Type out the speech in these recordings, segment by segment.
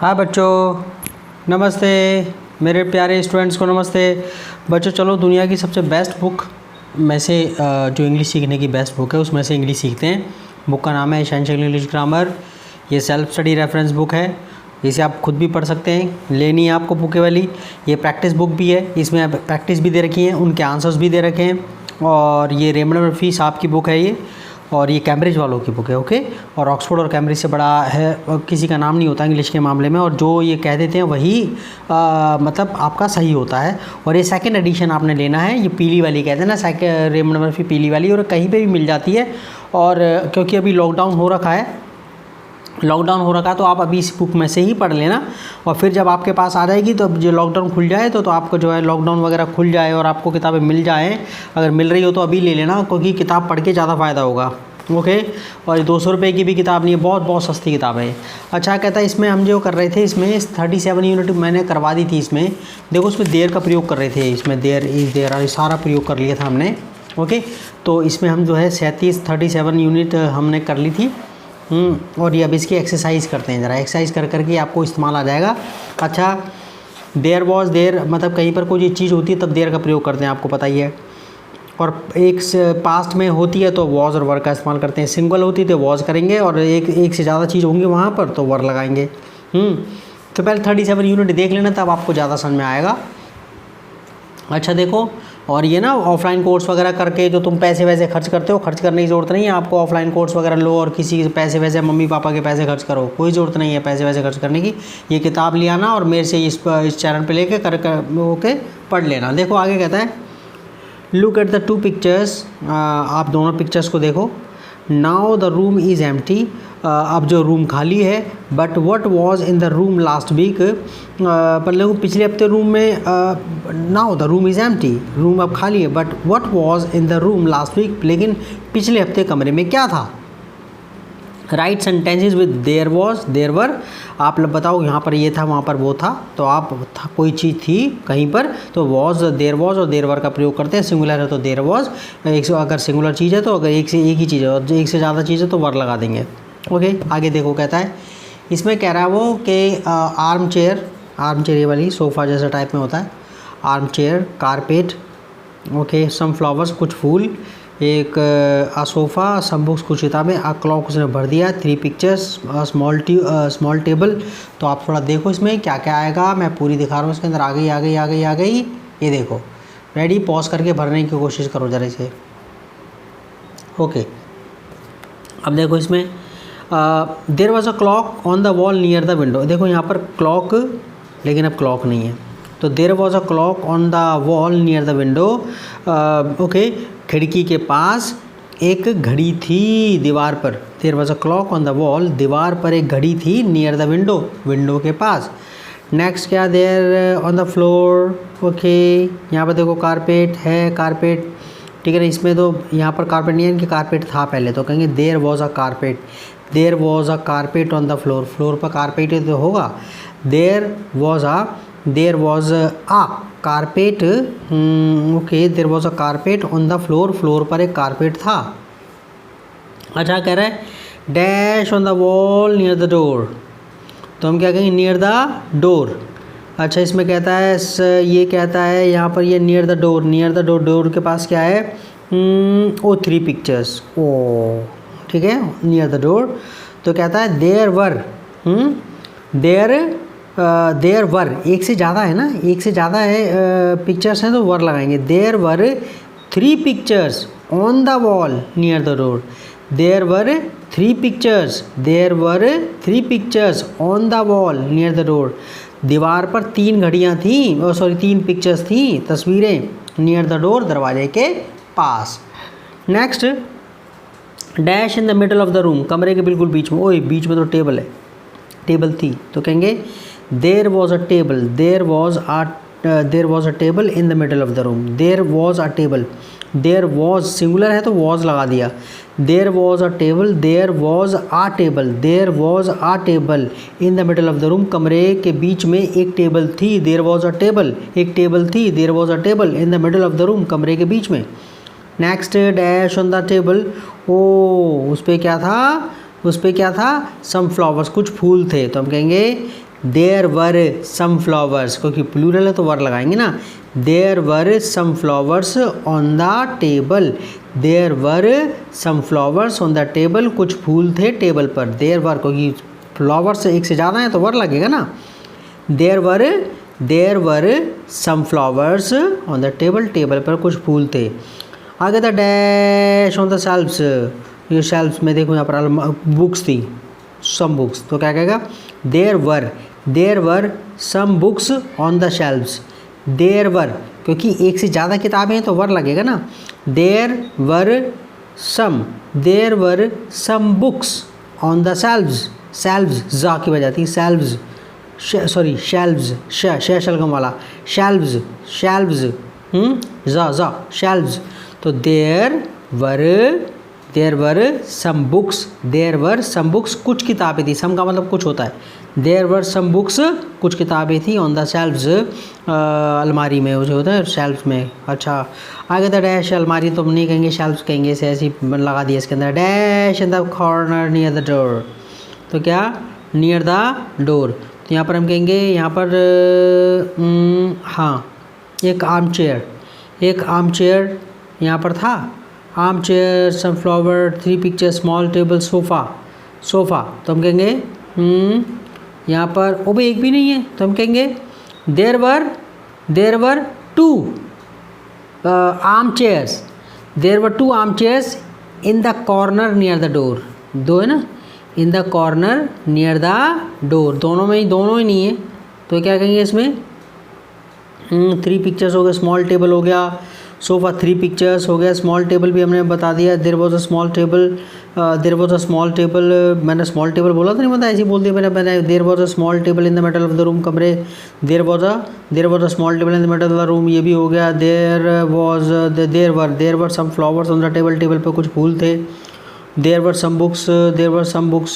हाँ बच्चों, नमस्ते। मेरे प्यारे स्टूडेंट्स को नमस्ते। बच्चों चलो दुनिया की सबसे बेस्ट बुक में से जो इंग्लिश सीखने की बेस्ट बुक है उसमें से इंग्लिश सीखते हैं। बुक का नाम है एसेंशियल इंग्लिश ग्रामर। ये सेल्फ स्टडी रेफरेंस बुक है, इसे आप खुद भी पढ़ सकते हैं। लेनी है आपको बुक वाली। ये प्रैक्टिस बुक भी है, इसमें प्रैक्टिस भी दे रखी है, उनके आंसर्स भी दे रखे हैं। और ये रेमंड मर्फी साहब की बुक है ये, और ये कैम्ब्रिज वालों की बुक है। ओके, और ऑक्सफोर्ड और कैम्ब्रिज से बड़ा है किसी का नाम नहीं होता इंग्लिश के मामले में, और जो ये कह देते हैं वही मतलब आपका सही होता है। और ये सेकंड एडिशन आपने लेना है, ये पीली वाली कहते हैं ना, रेमंड मर्फी पीली वाली, और कहीं पे भी मिल जाती है। और क्योंकि अभी लॉकडाउन हो रखा है तो आप अभी इस बुक में से ही पढ़ लेना। और फिर जब आपके पास आ जाएगी तो जो लॉकडाउन खुल जाए तो आपको जो है लॉकडाउन वगैरह खुल जाए और आपको किताबें मिल जाएँ, अगर मिल रही हो तो अभी ले लेना, क्योंकि किताब पढ़ के ज़्यादा फ़ायदा होगा। ओके, और ये 200 रुपये की भी किताब नहीं है, बहुत बहुत सस्ती किताब है। अच्छा कहता है इसमें हम जो कर रहे थे, इसमें 37 यूनिट मैंने करवा दी थी। इसमें देखो, उसमें देर का प्रयोग कर रहे थे, इसमें देर इस देर सारा प्रयोग कर लिया था हमने। ओके, तो इसमें हम जो है 37 यूनिट हमने कर ली थी। और ये अब इसकी एक्सरसाइज करते हैं, ज़रा एक्सरसाइज कर करके आपको इस्तेमाल आ जाएगा। अच्छा, देर वॉज देर, मतलब कहीं पर कोई चीज़ होती है तब देर का प्रयोग करते हैं, आपको पता ही है। और एक पास्ट में होती है तो वॉज और वर का इस्तेमाल करते हैं। सिंगल होती है तो वॉज करेंगे, और एक से ज़्यादा चीज़ होंगी वहाँ पर तो वर लगाएंगे। तो पहले 37 यूनिट देख लेना, तब आपको ज़्यादा समझ में आएगा। अच्छा देखो, और ये ना ऑफलाइन कोर्स वगैरह करके जो तुम पैसे वैसे खर्च करते हो, खर्च करने की ज़रूरत नहीं है आपको। ऑफलाइन कोर्स वगैरह लो और किसी पैसे वैसे मम्मी पापा के पैसे खर्च करो, कोई ज़रूरत नहीं है पैसे वैसे खर्च करने की। ये किताब ले आना और मेरे से इस चैनल पे लेके ओके पढ़ लेना। देखो आगे कहता है, look at the two pictures. आप दोनों पिक्चर्स को देखो। Now the room is empty. अब जो रूम खाली है। But what was in the room last week. पर लोग पिछले हफ्ते रूम में, now the room is empty, room अब खाली है। But what was in the room last week, लेकिन पिछले हफ्ते कमरे में क्या था। Write sentences with there was there were. आप लोग बताओ, यहाँ पर ये था वहाँ पर वो था, तो आप कोई चीज़ थी कहीं पर तो वॉज देयर वॉज और देयर वर का प्रयोग करते हैं। सिंगुलर है तो देयर वॉज, अगर सिंगुलर चीज़ है तो अगर एक ही चीज़ है और एक से ज़्यादा चीज़ है तो वर लगा देंगे। ओके, आगे देखो कहता है, इसमें कह रहा है वो कि आर्म चेयर ये वाली सोफ़ा जैसा टाइप में होता है। Arm chair, carpet, okay, some flowers कुछ फूल, एक सोफ़ा, सम बुक्स कुछ किताबें, क्लॉक उसने भर दिया, 3 पिक्चर्स, स्मॉल टेबल। तो आप थोड़ा देखो इसमें क्या क्या आएगा, मैं पूरी दिखा रहा हूँ इसके अंदर। आ गई। ये देखो, रेडी, पॉज करके भरने की कोशिश करो ज़रा इसे। ओके, अब देखो इसमें there was a clock on the wall near the window. देखो यहाँ पर क्लॉक, लेकिन अब क्लॉक नहीं है, तो there was a clock on the wall near the window. Okay, खिड़की के पास एक घड़ी थी दीवार पर। There was a clock on the wall, दीवार पर एक घड़ी थी, नियर द विंडो के पास। नेक्स्ट क्या, there on the floor. Okay, यहाँ पर देखो कारपेट है, कारपेट, ठीक है ना। इसमें तो यहाँ पर कारपेट नहीं है, इनकी कारपेट था पहले, तो कहेंगे there was a carpet. There was a carpet on the floor, floor पर कारपेट तो होगा। There was a carpet, okay, there was a carpet on the floor, floor पर एक कारपेट था। अच्छा कह रहा है, dash on the wall near the door, तो हम क्या कहेंगे, नियर द डोर। अच्छा, इसमें कहता है, ये कहता है यहाँ पर ये नियर द डोर, डोर के पास क्या है, 3 पिक्चर्स, ठीक है, नियर द डोर। तो कहता है देयर वर, एक से ज़्यादा है ना, एक से ज़्यादा है पिक्चर्स हैं तो वर लगाएंगे। There were 3 pictures on the wall near the door. There were 3 pictures on the wall near the door. दीवार पर 3 घड़ियाँ थीं, 3 पिक्चर्स थीं, तस्वीरें, नियर द डोर, दरवाजे के पास। Next, dash in the middle of the room, कमरे के बिल्कुल बीच में, बीच में तो टेबल है, टेबल थी, तो कहेंगे there was a table in the middle of the room. There was a table, there was singular है तो वॉज लगा दिया। There was a table in the middle of the room, कमरे के बीच में एक टेबल थी। There was a table in the middle of the room, कमरे के बीच में। Next, dash on the table, उस पर क्या था, सम फ्लावर्स, कुछ फूल थे, तो हम कहेंगे देयर वर सम फ्लावर्स, क्योंकि प्लूरल है तो वर लगाएंगे ना। There were some flowers on the table, there were some flowers on the table, कुछ फूल थे टेबल पर। देयर वर, क्योंकि फ्लावर्स एक से ज़्यादा है तो वर लगेगा ना। There were some flowers on the table, table पर कुछ फूल थे। आगे था डैश ऑन द शेल्फ्स, ये शेल्फ्स में देखो यहाँ पर बुक्स थी, सम बुक्स, तो क्या कहेगा there were some books on the shelves. There were, क्योंकि एक से ज़्यादा किताबें हैं तो वर लगेगा ना। There were some books on the shelves, shelves जा की वजह थी, शेल्व्स सॉरी शेल्व्स, शलगम वाला, शेल्व्स जा शेल्व्स। तो देयर वर सम बुक्स, कुछ किताबें थी, सम का मतलब कुछ होता है। देयर वर सम बुक्स, कुछ किताबें थी ऑन द शेल्व्स, अलमारी में जो होता है शेल्व्स में। अच्छा आगे था डैश, अलमारी तो नहीं कहेंगे, शेल्व्स कहेंगे, ऐसे ऐसे लगा दिया इसके अंदर। Dash in the corner near the door, तो क्या नियर द डोर, तो यहाँ पर हम कहेंगे यहाँ पर हाँ एक आर्म चेयर यहाँ पर था। Armchair, some flower, 3 picture, small table, sofa, तो हम कहेंगे यहाँ पर ओ भाई एक भी नहीं है, तो हम कहेंगे there were 2 armchair in the corner near the door, 2 है ना, in the corner near the door, दोनों ही नहीं है, तो क्या कहेंगे इसमें 3 पिक्चर्स हो गए, स्मॉल टेबल हो गया, सोफ़ा 3 पिक्चर्स हो गया, स्मॉल टेबल भी हमने बता दिया। There was a small table, मैंने स्मॉल टेबल बोला था नहीं, मतलब ऐसे ही बोल दिया मैंने। There was a small table in the middle of the room, कमरे। There was a small table in the middle of the room, ये भी हो गया। There were some flowers on the table, table पर कुछ फूल थे। There were some books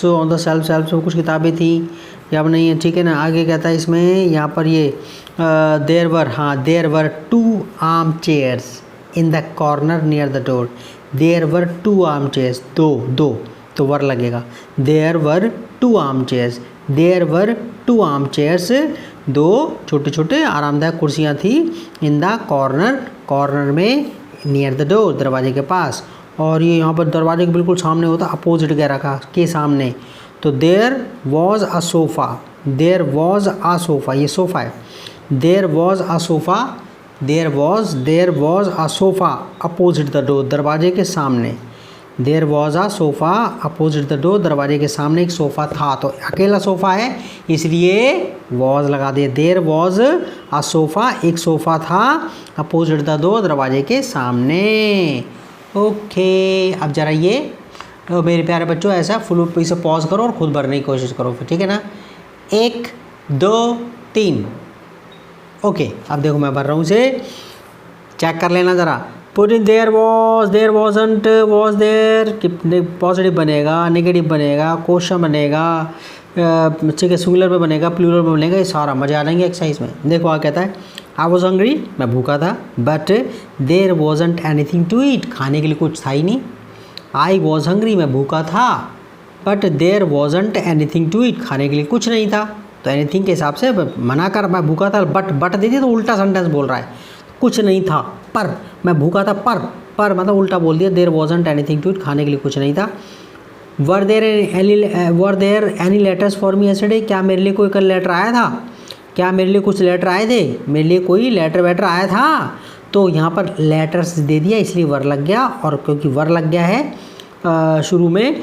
on the shelf पर कुछ किताबें थी, या अब नहीं है, ठीक है ना। आगे कहता है इसमें यहाँ पर ये there were 2 armchair in the corner near the door. There were 2 armchair, दो तो वर लगेगा। देयर वर 2 आर्म चेयर्स, 2 छोटे छोटे आरामदायक कुर्सियाँ थी। इन द कॉर्नर में, नियर द डोर, दरवाजे के पास। और ये यहाँ पर दरवाजे के बिल्कुल सामने होता, अपोजिट वगैरह का के सामने। तो देयर वॉज अ सोफ़ा, ये सोफ़ा है। There was a sofa opposite the door, दरवाजे के सामने। There was a sofa opposite the door, दरवाजे के सामने एक सोफ़ा था, तो अकेला सोफ़ा है इसलिए वॉज लगा दिए। देयर वॉज अ सोफ़ा, एक सोफ़ा था, अपोजिट द डोर, दरवाजे के सामने। ओके, अब ज़रा ये मेरे प्यारे बच्चों ऐसा फुल इसे पॉज करो और खुद भरने की कोशिश करो फिर, ठीक है ना। 1 2 3। ओके, अब देखो मैं भर रहा हूँ इसे, चेक कर लेना ज़रा। Put in there wasn't, was there, positive बनेगा, नेगेटिव बनेगा, क्वेश्चन बनेगा, ठीक है, सिंगुलर में बनेगा, प्लूरल में बनेगा, ये सारा मज़े आ जाएंगे एक्सरसाइज में। देखो आ कहता है आई वॉज हंग्री, मैं भूखा था, but there wasn't anything to eat, खाने के लिए कुछ था ही नहीं। आई वॉज हंग्री, मैं भूखा था, but there wasn't anything to eat, खाने के लिए कुछ नहीं था। तो एनीथिंग के हिसाब से मना कर, मैं भूखा था, बट दे दिया तो उल्टा सेंटेंस बोल रहा है, कुछ नहीं था, पर मैं भूखा था, पर मतलब उल्टा बोल दिया। There wasn't anything to eat, खाने के लिए कुछ नहीं था। Were there any letters for me yesterday, क्या मेरे लिए कोई कल लेटर आया था, क्या मेरे लिए कुछ लेटर आए थे, मेरे लिए कोई लेटर वेटर आया था। तो यहाँ पर लेटर्स दे दिया इसलिए वर लग गया, और क्योंकि वर लग गया है शुरू में,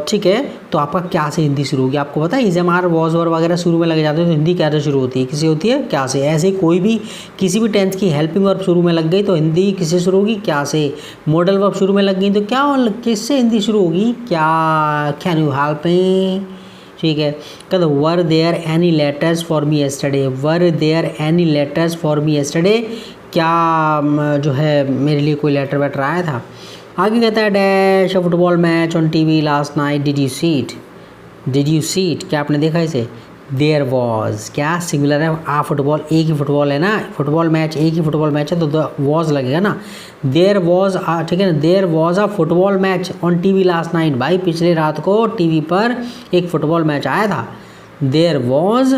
ठीक है, तो आपका क्या से हिंदी शुरू होगी। आपको पता है is am are was were वगैरह शुरू में लगे जाते हैं तो हिंदी क्या से शुरू होती है, किसी होती है क्या से। ऐसे कोई भी किसी भी टेंस की हेल्पिंग वर्ब शुरू में लग गई तो हिंदी किससे शुरू होगी, क्या से। मॉडल वर्ब शुरू में लग गई तो क्या किससे हिंदी शुरू होगी, क्या। कैन यू हेल्प मी, ठीक है। कहते were there any letters for me yesterday, were there any letters for me yesterday, क्या जो है मेरे लिए कोई लेटर वेटर आया था। आगे कहता है dash a football match on TV last night, did you see it, क्या आपने देखा इसे। देयर वॉज, क्या सिंगुलर है, आ फुटबॉल, एक ही फुटबॉल है ना, फुटबॉल मैच एक ही फुटबॉल मैच है तो द वॉज लगेगा ना। देयर वॉज, ठीक है ना, there was a football match on TV last night, भाई पिछले रात को टीवी पर एक फुटबॉल मैच आया था। देयर वॉज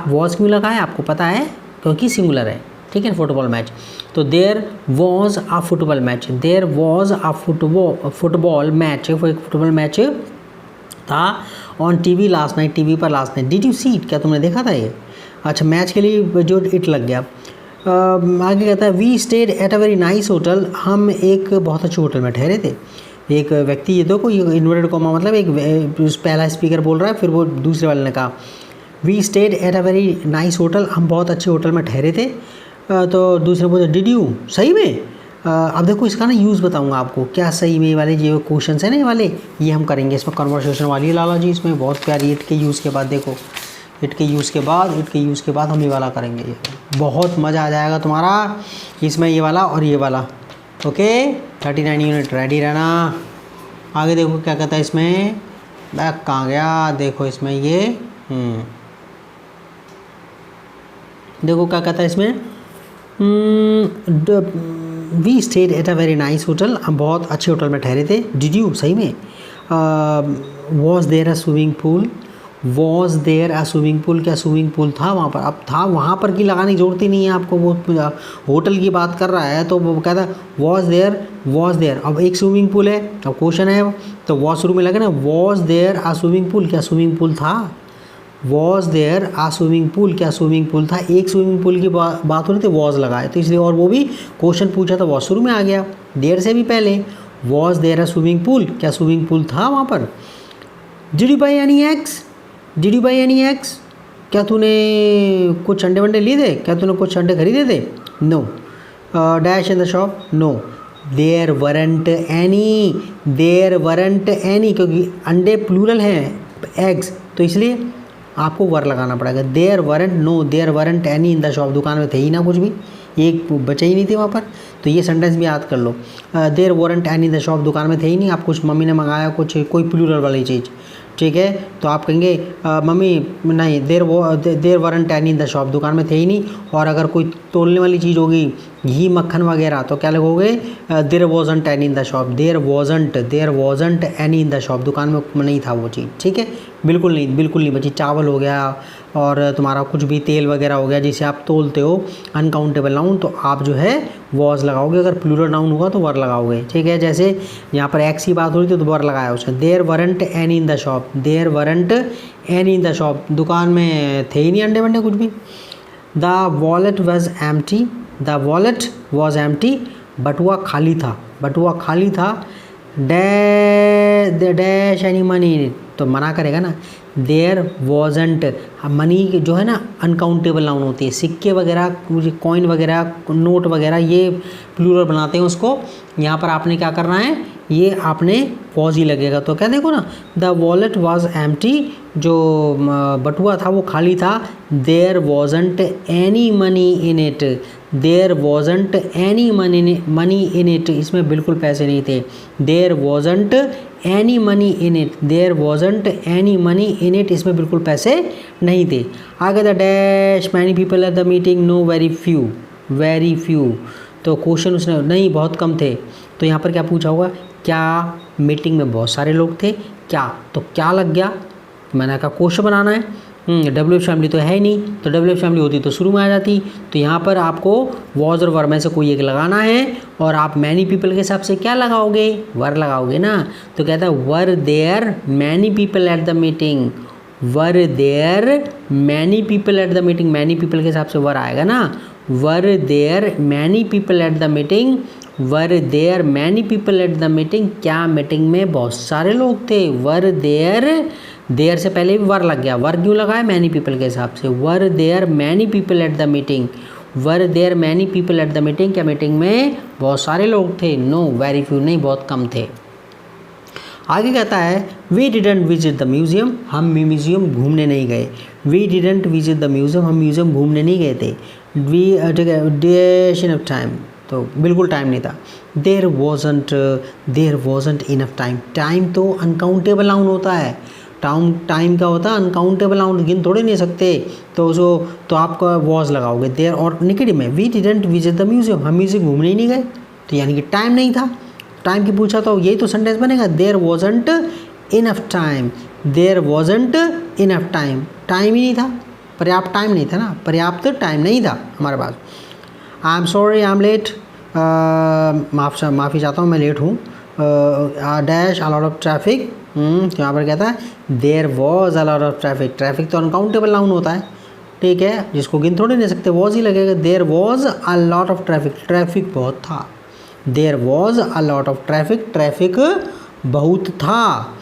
वॉज क्यों लगा है आपको पता है, क्योंकि सिंगुलर है, ठीक है, फुटबॉल मैच। तो there was a football match, there was a football match, वो एक फुटबॉल मैच था on TV last night, TV पर last night. Did you see it, क्या तुमने देखा था ये? अच्छा, मैच के लिए जो इट लग गया। आगे कहता है we stayed at a very nice hotel, हम एक बहुत अच्छे होटल में ठहरे थे। एक व्यक्ति, ये देखो ये इन्वर्टेड कॉमा मतलब एक पहला स्पीकर बोल रहा है, फिर वो दूसरे वाले ने कहा we stayed at a very nice hotel, हम बहुत अच्छे होटल में ठहरे थे। तो दूसरे बोलते डिड यू, सही में। अब देखो इसका ना यूज़ बताऊंगा आपको, क्या सही में वाले जो क्वेश्चन है ना ये वाले, ये हम करेंगे इसमें कन्वर्सेशन वाली है लाला जी, इसमें बहुत प्यारी इट के यूज़ के बाद, देखो इट के यूज़ के बाद हम ये वाला करेंगे, ये बहुत मज़ा आ जाएगा तुम्हारा इसमें, ये वाला और ये वाला। ओके 39 यूनिट रेडी रहना। आगे देखो क्या कहता है इसमें, बैक कहाँ गया, देखो इसमें ये देखो क्या कहता है इसमें, we stayed at a very nice hotel, हम बहुत अच्छे होटल में ठहरे थे। डिड यू, सही में। Was there a swimming pool, was there a swimming pool, क्या स्विमिंग पूल था वहाँ पर? अब था वहाँ पर की लगाने की जरूरत ही नहीं है आपको, वो होटल की बात कर रहा है तो वो कहता है वॉज देयर। अब एक स्विमिंग पूल है, अब क्वेश्चन है तो वॉज शुरू में लगे ना, was there a swimming pool, क्या स्विमिंग पूल था? Was there a swimming pool, क्या स्विमिंग पूल था? एक स्विमिंग पूल की बात हो रही थी, वॉज लगाए तो इसलिए, और वो भी क्वेश्चन पूछा तो वॉज शुरू में आ गया, देयर से भी पहले। Was there a swimming pool, क्या स्विमिंग पूल था वहाँ पर? Did you buy any eggs, did you buy any eggs, क्या तूने कुछ अंडे वंडे लिए थे, क्या तूने कुछ अंडे खरीदे थे? No. Dash in the shop, no. There weren't any, there weren't any, क्योंकि अंडे प्लूरल हैं, एग्स, तो इसलिए आपको वर लगाना पड़ेगा। There weren't, no there weren't any in the shop, दुकान में थे ही ना कुछ भी, एक बचे ही नहीं थे वहाँ पर, तो ये सेंटेंस भी याद कर लो। There weren't any in the shop, दुकान में थे ही नहीं, आप कुछ मम्मी ने मंगाया कुछ, कोई प्लूरल वाली चीज़, ठीक है, तो आप कहेंगे मम्मी नहीं, there weren't any in the shop, दुकान में थे ही नहीं। और अगर कोई तोलने वाली चीज़ होगी, घी मक्खन वगैरह, तो क्या लगोगे? There wasn't any in the shop, there wasn't any in the shop, दुकान में नहीं था वो चीज़, ठीक है, बिल्कुल नहीं बची। चावल हो गया और तुम्हारा कुछ भी तेल वगैरह हो गया जिसे आप तोलते हो, अनकाउंटेबल नाउन, तो आप जो है वॉज लगाओगे, अगर प्लूरल नाउन होगा तो वर लगाओगे, ठीक है। जैसे यहाँ पर एक्स की बात हो रही थी तो वर लगाया उसने, there weren't any in the shop, there weren't any in the shop, दुकान में थे ही नहीं अंडे वंडे कुछ भी। The wallet was empty, the wallet was empty, बटुआ खाली था, dash any money in it, तो मना करेगा ना, देयर वॉजंट, मनी जो है ना अनकाउंटेबल नाउन होती है, सिक्के वगैरह, कॉइन वगैरह, नोट वगैरह, ये प्लूरल बनाते हैं उसको, यहाँ पर आपने क्या करना है, ये आपने वॉज ही लगेगा, तो क्या देखो ना, द वॉलेट वॉज एम्प्टी, जो बटुआ था वो खाली था, there wasn't any money in it, there wasn't any money in it, इसमें बिल्कुल पैसे नहीं थे, there wasn't any money in it, there wasn't any money in it, इसमें बिल्कुल पैसे नहीं थे। आगे the dash many people at the meeting, no very few, तो क्वेश्चन उसने नहीं बहुत कम थे, तो यहाँ पर क्या पूछा होगा, क्या मीटिंग में बहुत सारे लोग थे, क्या, तो क्या लग गया, मैंने कहा क्वेश्चन बनाना है, डब्ल्यू फैमिली तो है ही नहीं, तो डब्ल्यू फैमिली होती तो शुरू में आ जाती, तो यहाँ पर आपको वॉज और वर में से कोई एक लगाना है, और आप मैनी पीपल के हिसाब से क्या लगाओगे, वर लगाओगे ना, तो कहता है were there many people at the meeting, were there many people at the meeting, many people के हिसाब से वर आएगा ना, were there many people at the meeting, were there many people at the meeting, क्या meeting में बहुत सारे लोग थे, वर देयर से पहले भी वर लग गया, वर क्यों लगाया, मैनी पीपल के हिसाब से, were there many people at the meeting, were there many people at the meeting, क्या मीटिंग में बहुत सारे लोग थे, नो वेरी फ्यू, नहीं बहुत कम थे। आगे कहता है we didn't visit the museum, हम म्यूजियम घूमने नहीं गए, we didn't visit the museum, हम म्यूजियम घूमने नहीं गए थे, वी ड्यूरेशन ऑफ टाइम, तो बिल्कुल टाइम नहीं था, there wasn't enough time, time तो अनकाउंटेबल नाउन होता है, टाइम का होता है अनकाउंटेबल नाउन, गिन थोड़े नहीं सकते, तो आपका वॉज लगाओगे, देयर, और निगेटिव में we didn't visit the museum, हम म्यूजियम घूमने ही नहीं गए, तो यानी कि टाइम नहीं था, टाइम की पूछा तो यही तो सेंटेंस बनेगा, there wasn't enough time, there wasn't enough time, time ही नहीं था, पर्याप्त टाइम नहीं था ना, पर्याप्त टाइम नहीं था हमारे पास। I am sorry I am late, माफ़ी चाहता हूँ मैं लेट हूँ। Dash a lot of traffic, तो यहाँ पर कहता है there was a lot of traffic, traffic तो अनकाउंटेबल नाउन होता है, ठीक है, जिसको गिन थोड़ी नहीं सकते, वॉज ही लगेगा। There was a lot of traffic, traffic बहुत था, there was a lot of traffic, traffic बहुत था।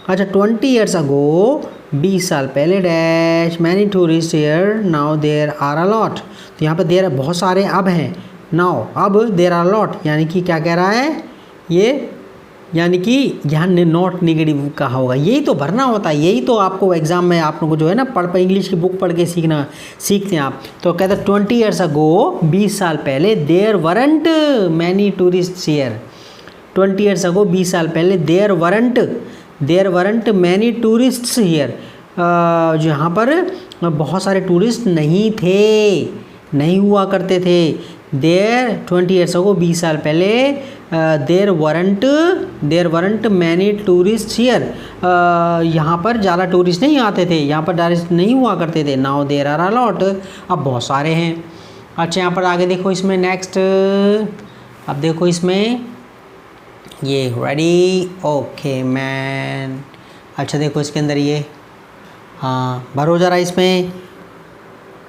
अच्छा 20 ईयर्स अगो, 20 साल पहले, dash many tourist here now there are a lot, तो यहाँ पर देर बहुत सारे अब हैं, नाउ अब देर आर लॉट, यानी कि क्या कह रहा है ये, यानी कि यहाँ नॉट नेगेटिव कहा होगा, यही तो भरना होता है, यही तो आपको एग्जाम में आप लोगों को जो है ना पढ़ इंग्लिश की बुक पढ़ के सीखते हैं आप। तो कहते हैं 20 ईयर्स अगो, 20 साल पहले, there weren't many tourist here, 20 years ago, 20 साल पहले, there weren't many tourists here, जहाँ पर बहुत सारे टूरिस्ट नहीं थे, नहीं हुआ करते थे। देयर 20 ईयर्स अगो, 20 साल पहले, there weren't many tourist here, यहाँ पर ज़्यादा टूरिस्ट नहीं आते थे, यहाँ पर टूरिस्ट नहीं हुआ करते थे। Now there are a lot, अब बहुत सारे हैं। अच्छा यहाँ पर आगे देखो, इसमें नेक्स्ट, अब देखो इसमें ये रेडी, ओके मैन। अच्छा देखो इसके अंदर ये, हाँ भरो जरा, इसमें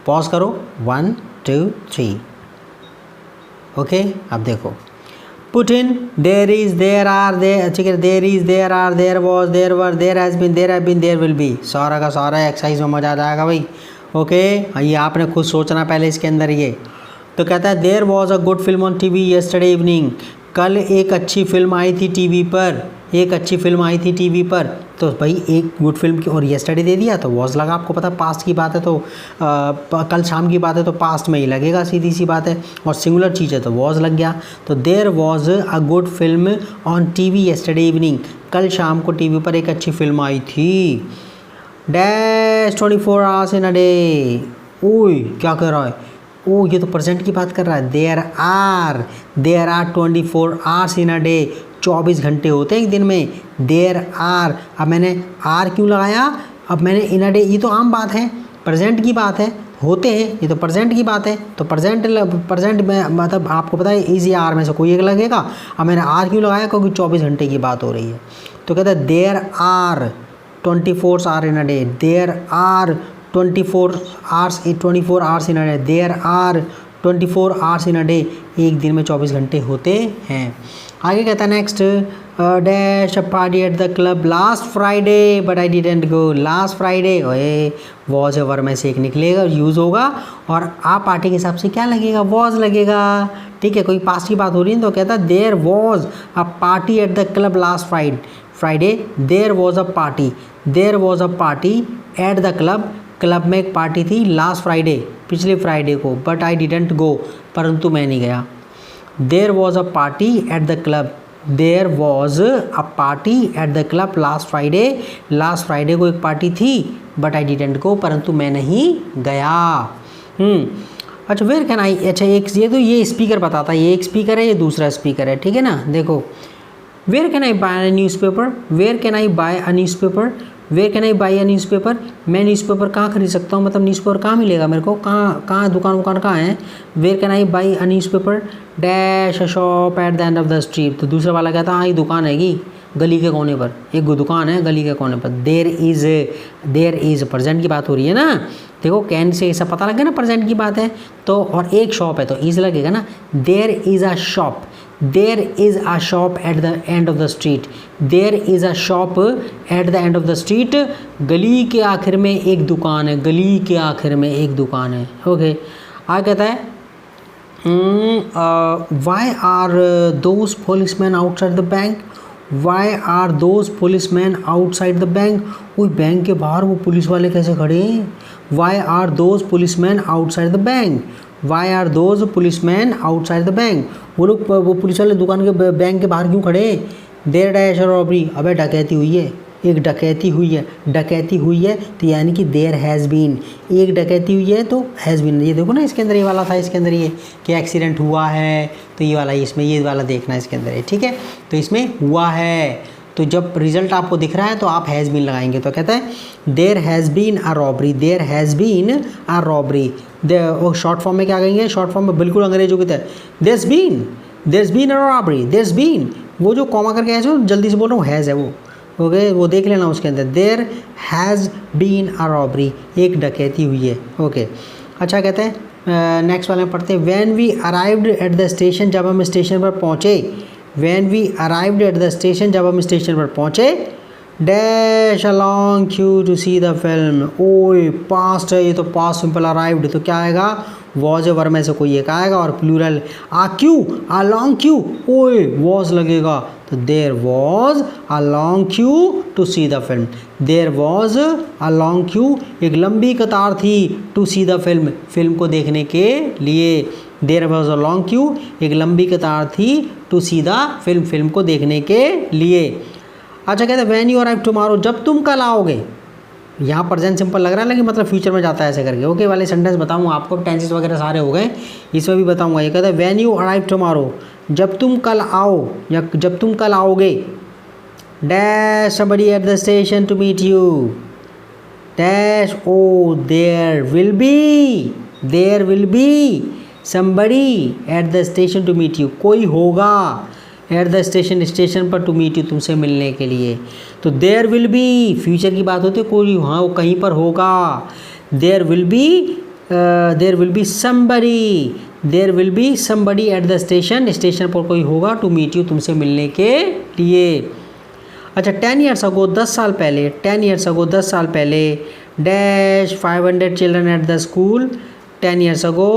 पॉज करो, 1 2 3, ओके। अब देखो put in there is, there are, there, ठीक है, there is, there are, there was, there were, there has been, there have been, there will be, सारा का सारा एक्सरसाइज में मजा आ जाएगा भाई, ओके। ये आपने खुद सोचना पहले इसके अंदर ये। तो कहता है there was a good film on TV yesterday evening, कल एक अच्छी फिल्म आई थी टीवी पर, एक अच्छी फिल्म आई थी टीवी पर, तो भाई एक गुड फिल्म की और येस्टरडे दे दिया तो वॉज लगा, आपको पता पास्ट की बात है तो कल शाम की बात है तो पास्ट में ही लगेगा, सीधी सी बात है, और सिंगुलर चीज़ है तो वॉज लग गया। तो there was a good film on TV yesterday evening, कल शाम को टीवी पर एक अच्छी फिल्म आई थी। Dash 24 hours in a day, ओए क्या कर रहा है, ओ ये तो प्रेजेंट की बात कर रहा है। There are 24 hours in a day, 24 घंटे होते हैं एक दिन में। देयर आर, अब मैंने आर क्यों लगाया, अब मैंने इन अ डे, ये तो आम बात है, प्रेजेंट की बात है, होते हैं, ये तो प्रेजेंट की बात है, तो प्रेजेंट में मतलब आपको पता है इजी आर में से कोई एक लगेगा। अब मैंने आर क्यों लगाया, क्योंकि 24 घंटे की बात हो रही है। तो कहता है there are 24 hour in a day, there are 24 hours in a day, there are 24 hours in a day, एक दिन में 24 घंटे होते हैं। आगे कहता है next, dash a party at the club last Friday but I didn't go, last Friday, ओए वॉज ओवर में से एक निकलेगा, यूज़ होगा, और आ पार्टी के हिसाब से क्या लगेगा, वॉज लगेगा, ठीक है, कोई पास्ट की बात हो रही है तो कहता है there was a party at the club last Friday, there was a party, there was a party at the club, club में एक पार्टी थी लास्ट फ्राइडे, पिछले फ्राइडे को, बट आई डिडंट गो, परंतु मैं नहीं गया। There was a party at the club, there was a party at the club last Friday, last Friday को एक पार्टी थी, बट आई डिडंट गो, परंतु मैं नहीं गया। अच्छा वेयर कैन आई, अच्छा एक ये तो ये स्पीकर बताता है, ये एक स्पीकर है, ये दूसरा स्पीकर है, ठीक है ना। देखो where can I buy a newspaper, where can I buy a newspaper, where can I buy a newspaper, मैं न्यूज़पेपर कहाँ खरीद सकता हूँ, मतलब न्यूज़पेपर कहाँ मिलेगा मेरे को, कहाँ दुकान कहाँ है। Where can I buy a newspaper, dash a shop at the end of the street, तो दूसरा वाला कहता है हाँ ये दुकान हैगी गली के कोने पर, एक दुकान है गली के कोने पर। देयर इज़ प्रेजेंट की बात हो रही है ना, देखो कैन से ऐसा पता लग गया ना प्रेजेंट की बात है, तो और एक शॉप है तो इज़ लगेगा ना। There is a shop, there is a shop at the end of the street, there is a shop at the end of the street, गली के आखिर में एक दुकान है, गली के आखिर में एक दुकान है, ओके। आगे कहता है why are those policeman outside the bank, why are those policeman outside the bank, कोई बैंक के बाहर वो पुलिस वाले कैसे खड़े हैं। Why are those policeman outside the bank, why are those policeman outside the bank, वो पुलिस वाले दुकान के बैंक के बाहर क्यों खड़े हैं। देयर डैश रॉबरी, अबे डकैती हुई है, एक डकैती हुई है, डकैती हुई है तो यानी कि देयर हैज़ बीन, एक डकैती हुई है तो हैज़ बीन, ये देखो ना इसके अंदर ये वाला था, इसके अंदर ये कि एक्सीडेंट हुआ है तो ये वाला इसमें ये वाला देखना इसके अंदर है, ठीक है। तो इसमें हुआ है तो जब रिजल्ट आपको दिख रहा है तो आप हैज़ बीन लगाएंगे। तो कहता है there has been a robbery, there has been a robbery. वो शॉर्ट फॉर्म में क्या कहेंगे, शॉर्ट फॉर्म में बिल्कुल अंग्रेजों की तरह, there's been a robbery, there's been, वो जो कॉमा करके ऐसे जल्दी से बोल रहा हूँ हैज़ है वो, ओके, वो देख लेना उसके अंदर, there has been a robbery, एक डकैती हुई है, ओके। अच्छा कहते हैं नेक्स्ट वाले में पढ़ते हैं, when we arrived at the station, जब हम स्टेशन पर पहुँचे, when we arrived at the station, जब हम स्टेशन पर पहुँचे, dash a long queue to see the film, ओए पास्ट है ये तो, पास्ट सिंपल, अराइव्ड तो क्या आएगा, वॉज ए वर्ब में से कोई एक आएगा, और plural a queue, a long queue, ओए वॉज लगेगा, तो there was a long queue to see the film, there was a long queue, एक लंबी कतार थी, to see the film, film को देखने के लिए, there was a long queue, एक लंबी कतार थी, to see the film, film को देखने के लिए। अच्छा कहते हैं व्हेन यू अराइव टुमारो, जब तुम कल आओगे, यहाँ प्रेजेंट सिंपल लग रहा है लेकिन मतलब फ्यूचर में जाता है ऐसे करके, ओके वाले सेंटेंस बताऊँगा आपको, टेंसेस वगैरह सारे हो गए, इसमें भी बताऊँगा। ये कहता है व्हेन यू अराइव टुमारो, जब तुम कल आओ या जब तुम कल आओगे, dash somebody at the station to meet you, dash oh there will be somebody at the station to meet you, कोई होगा एट द स्टेशन, स्टेशन पर, टू मीट यू, तुमसे मिलने के लिए। तो देयर विल बी फ्यूचर की बात होती है, कोई हाँ वो कहीं पर होगा, there will be somebody, there will be somebody at the station, station पर कोई होगा, टू मीट यू, तुमसे मिलने के लिए। अच्छा 10 ईयर्स अगो, 10 साल पहले, 10 ईयर्स अगो 10 साल पहले, dash 500 children eight the school, 10 years ago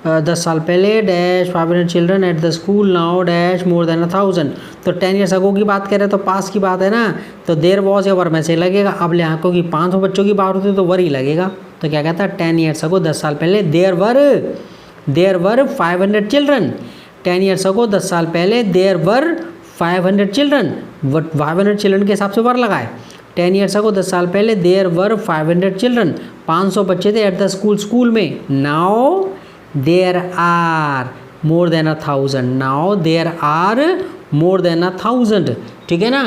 10 साल पहले, dash 500 children eight the school, now dash more than 1000। तो 10 ईयर्स अगो की बात करें तो पास की बात है ना, तो देयर वॉज या वर में से लगेगा, अब यहाँ की 500 बच्चों की बात होती है तो वर ही लगेगा। तो क्या कहता है 10 ईयर्स अगो 10 साल पहले, there were 500 children, 10 years ago 10 साल पहले, देयर वर 500 चिल्ड्रन, 500 चिल्ड्रन के हिसाब से वर लगाए, 10 ईयर्स अगो 10 साल पहले, देयर वर 500 चिल्ड्रन, 500 बच्चे थे एट द स्कूल में, now there are more than 1000, now there are more than 1000, ठीक है ना।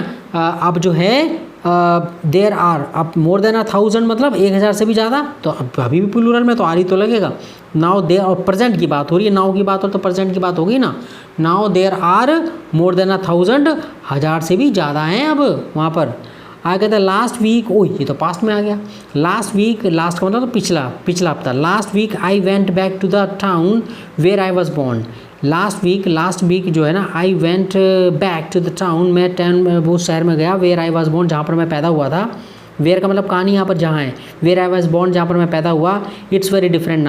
अब जो है देयर आर, अब मोर देन 1000 मतलब 1000 से भी ज़्यादा, तो अब अभी भी प्लूरल में तो आर ही तो लगेगा। नाउ देयर, और प्रेजेंट की बात हो रही है, नाउ की बात हो तो प्रेजेंट की बात होगी ना, now there are more than 1000, 1000 से भी ज़्यादा हैं अब वहाँ पर। आगे कहता है लास्ट वीक, ओ ये तो पास्ट में आ गया, लास्ट वीक, लास्ट का मतलब तो पिछला हफ्ता, last week I went back to the town where I was born, last week जो है ना, I went back to the town, मैं वो शहर में गया, वेयर आई वॉज बॉर्न, जहाँ पर मैं पैदा हुआ था, वेयर का मतलब कहानी यहाँ पर जहाँ है, वेयर आई वॉज बॉर्न जहाँ पर मैं पैदा हुआ, इट्स वेरी डिफरेंट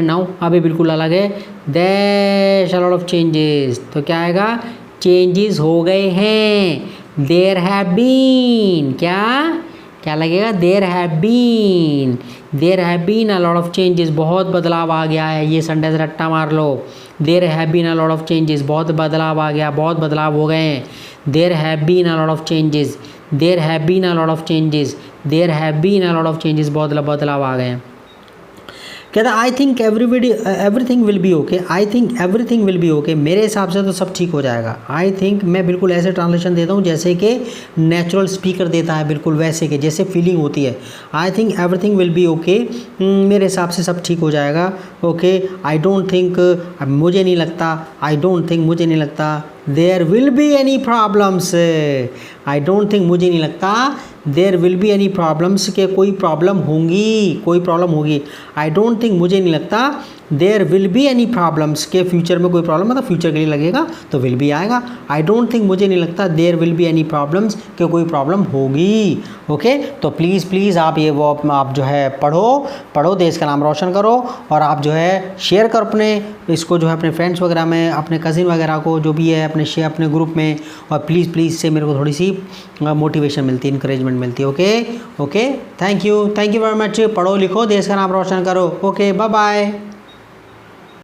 नाउ, अभी बिल्कुल अलग है, देयर लॉट ऑफ चेंजेस, तो क्या आएगा, चेंजेस हो गए हैं, देयर हैव बीन, क्या लगेगा, there have been a lot of changes, बहुत बदलाव आ गया है, ये सेंटेंस रट्टा मार लो, there have been a lot of changes, बहुत बदलाव आ गया, बहुत बदलाव हो गए हैं, there have been a lot of changes, there have been a lot of changes, there have been a lot of changes, बहुत बदलाव आ गए हैं। कहता I think everything will be okay, I think everything will be okay, मेरे हिसाब से तो सब ठीक हो जाएगा। आई थिंक मैं बिल्कुल ऐसे ट्रांसलेशन देता हूँ जैसे कि नेचुरल स्पीकर देता है, बिल्कुल वैसे के जैसे फीलिंग होती है। आई think everything will be okay, मेरे हिसाब से सब ठीक हो जाएगा, ओके। आई डोंट थिंक, मुझे नहीं लगता, आई डोंट थिंक मुझे नहीं लगता, there will be any problems, I don't think मुझे नहीं लगता, there will be any problems के कोई प्रॉब्लम होगी, आई डोंट थिंक मुझे नहीं लगता, there will be any problems के फ्यूचर में कोई प्रॉब्लम, मतलब फ्यूचर के लिए लगेगा तो विल बी आएगा। आई डोंट थिंक मुझे नहीं लगता, there will be any problems के कोई प्रॉब्लम होगी, ओके। तो प्लीज़ आप ये वो आप जो है पढ़ो, देश का नाम रोशन करो, और आप जो है शेयर करो इसको जो है अपने फ्रेंड्स वगैरह में, अपने कज़िन वगैरह को जो भी है अपने ग्रुप में, और प्लीज़ से मेरे को थोड़ी सी मोटिवेशन मिलती है, इंकरेजमेंट मिलती है, okay. Thank you very much, पढ़ो लिखो, देश का नाम रोशन करो, ओके, बाय बाय।